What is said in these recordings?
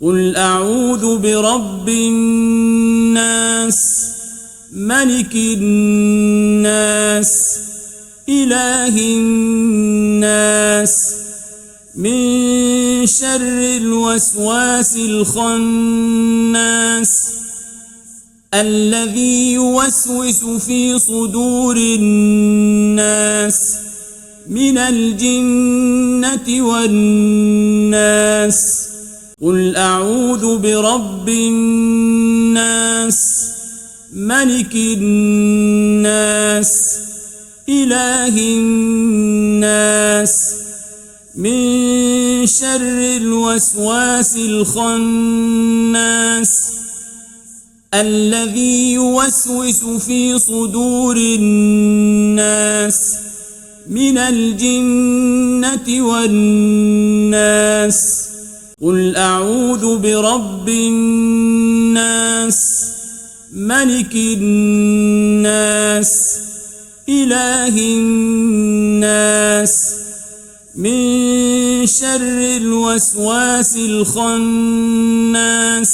قل أعوذ برب الناس ملك الناس إله الناس من شر الوسواس الخناس الذي يوسوس في صدور الناس من الجنة والناس قل أعوذ برب الناس ملك الناس إله الناس من شر الوسواس الخناس الذي يوسوس في صدور الناس من الجنة والناس قل أعوذ برب الناس ملك الناس إله الناس من شر الوسواس الخناس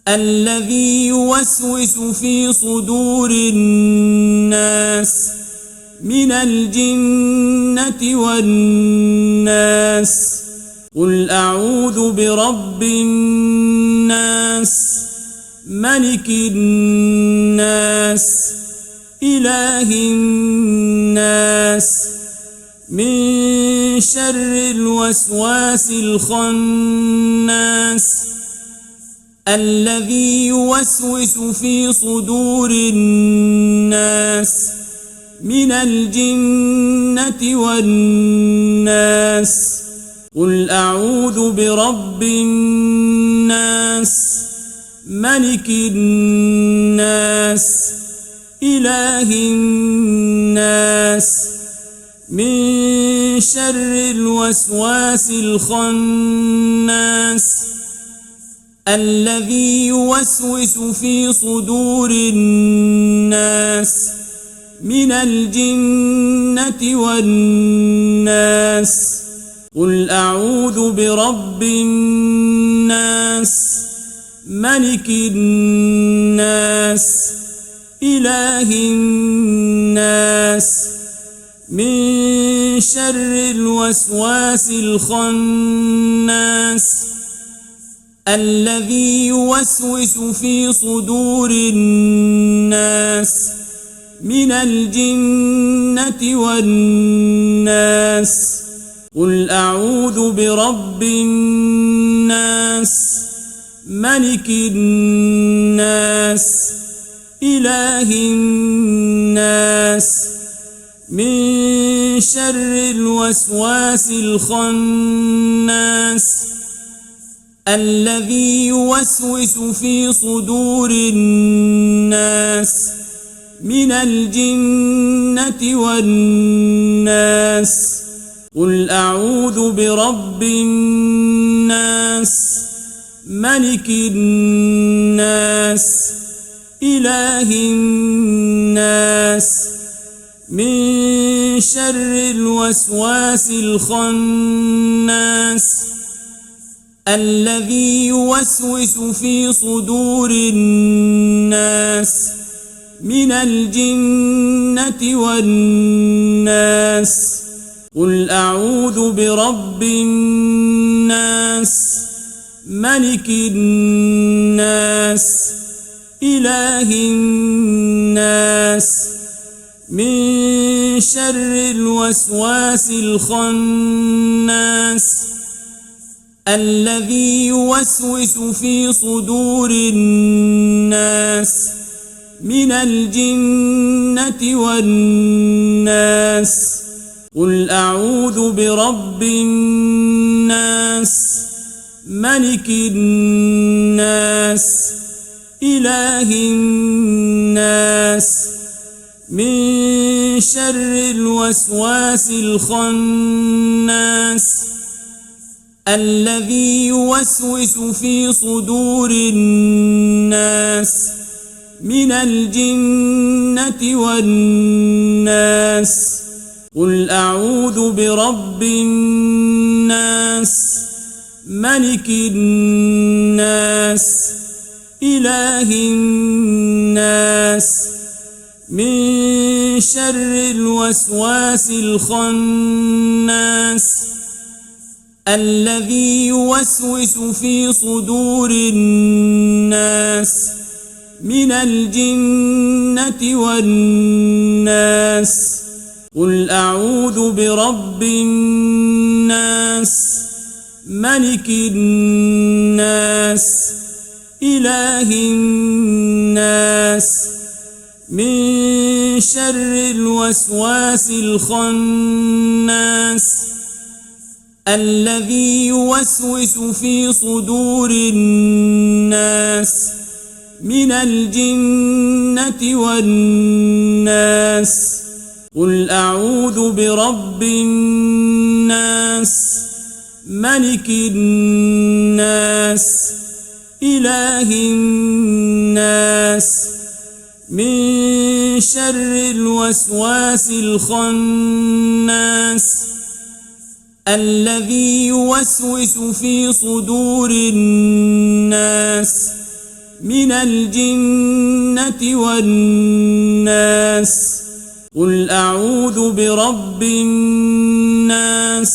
الذي يوسوس في صدور الناس من الجنة والناس قل أعوذ برب الناس ملك الناس إله الناس من شر الوسواس الخناس الذي يوسوس في صدور الناس من الجنة والناس قل أعوذ برب الناس ملك الناس إله الناس من شر الوسواس الخناس الذي يوسوس في صدور الناس من الجنة والناس قل أعوذ برب الناس ملك الناس إله الناس من شر الوسواس الخناس الذي يوسوس في صدور الناس من الجنة والناس قل أعوذ برب الناس ملك الناس إله الناس من شر الوسواس الخناس الذي يوسوس في صدور الناس من الجنة والناس قل أعوذ برب الناس ملك الناس إله الناس من شر الوسواس الخناس الذي يوسوس في صدور الناس من الجنة والناس قل أعوذ برب الناس ملك الناس إله الناس من شر الوسواس الخناس الذي يوسوس في صدور الناس من الجنة والناس قل أعوذ برب الناس ملك الناس إله الناس من شر الوسواس الخناس الذي يوسوس في صدور الناس من الجنة والناس قل أعوذ برب الناس ملك الناس إله الناس من شر الوسواس الخناس الذي يوسوس في صدور الناس من الجنة والناس قل أعوذ برب الناس ملك الناس إله الناس من شر الوسواس الخناس الذي يوسوس في صدور الناس من الجنة والناس قل أعوذ برب الناس ملك الناس إله الناس من شر الوسواس الخناس الذي يوسوس في صدور الناس من الجنة والناس قل أعوذ برب الناس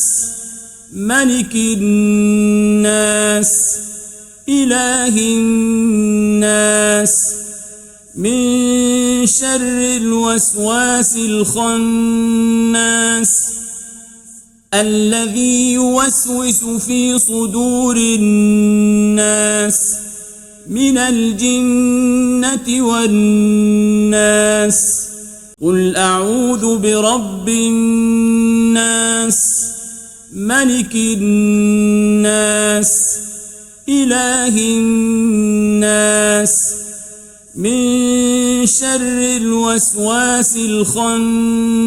ملك الناس إله الناس من شر الوسواس الخناس الذي يوسوس في صدور الناس من الجنة والناس قل أعوذ برب الناس ملك الناس إله الناس من شر الوسواس الخناس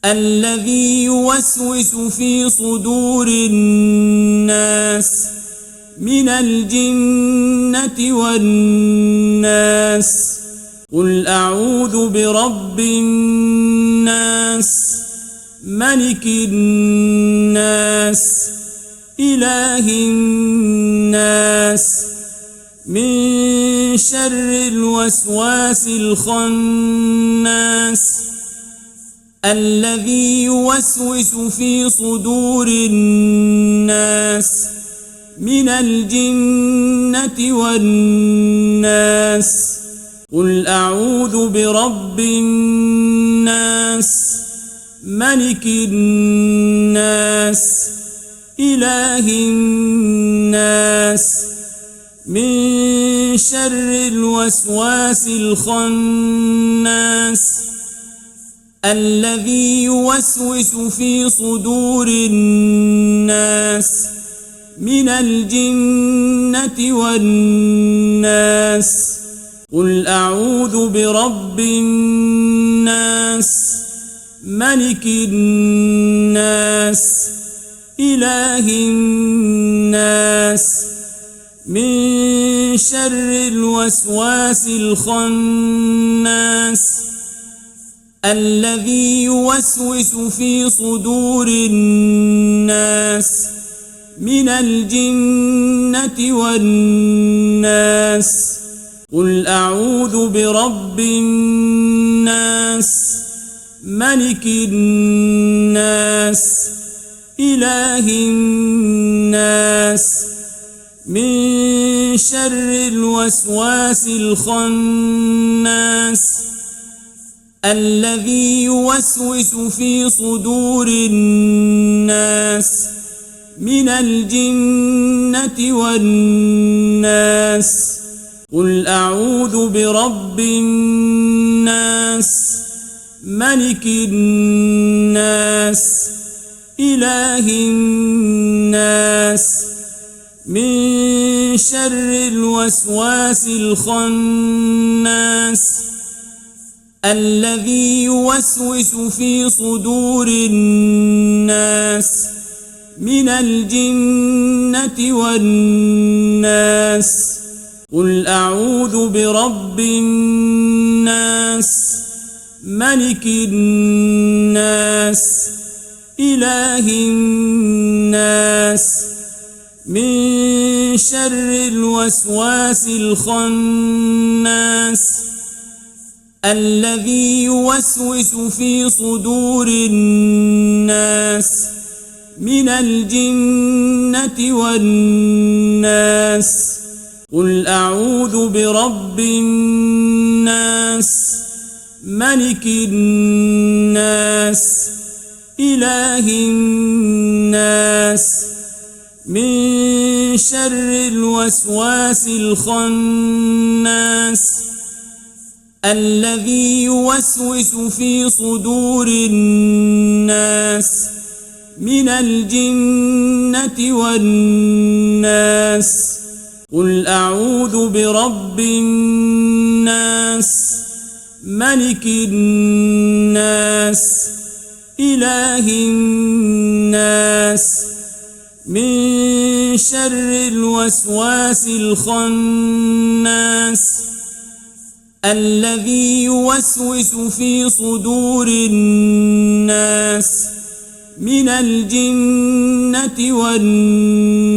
الذي يوسوس في صدور الناس من الجنة والناس قل أعوذ برب الناس ملك الناس إله الناس من شر الوسواس الخناس الذي يوسوس في صدور الناس من الجنة والناس قل أعوذ برب الناس ملك الناس إله الناس من شر الوسواس الخناس الذي يوسوس في صدور الناس من الجنة والناس قل أعوذ برب الناس ملك الناس إله الناس من شر الوسواس الخناس الذي يوسوس في صدور الناس من الجنة والناس قل أعوذ برب الناس ملك الناس إله الناس من شر الوسواس الخناس الذي يوسوس في صدور الناس من الجنة والناس قل أعوذ برب الناس ملك الناس إله الناس من شر الوسواس الخناس الذي يوسوس في صدور الناس من الجنة والناس قل أعوذ برب الناس ملك الناس إله الناس الناس من شر الوسواس الخناس الذي يوسوس في صدور الناس من الجنة والناس. قل أعوذ برب الناس ملك الناس إله الناس من شر الوسواس الخناس الذي يوسوس في صدور الناس من الجنة والناس. قل أعوذ برب الناس ملك الناس إله الناس من شر الوسواس الخناس الذي يوسوس في صدور الناس من الجنة والناس.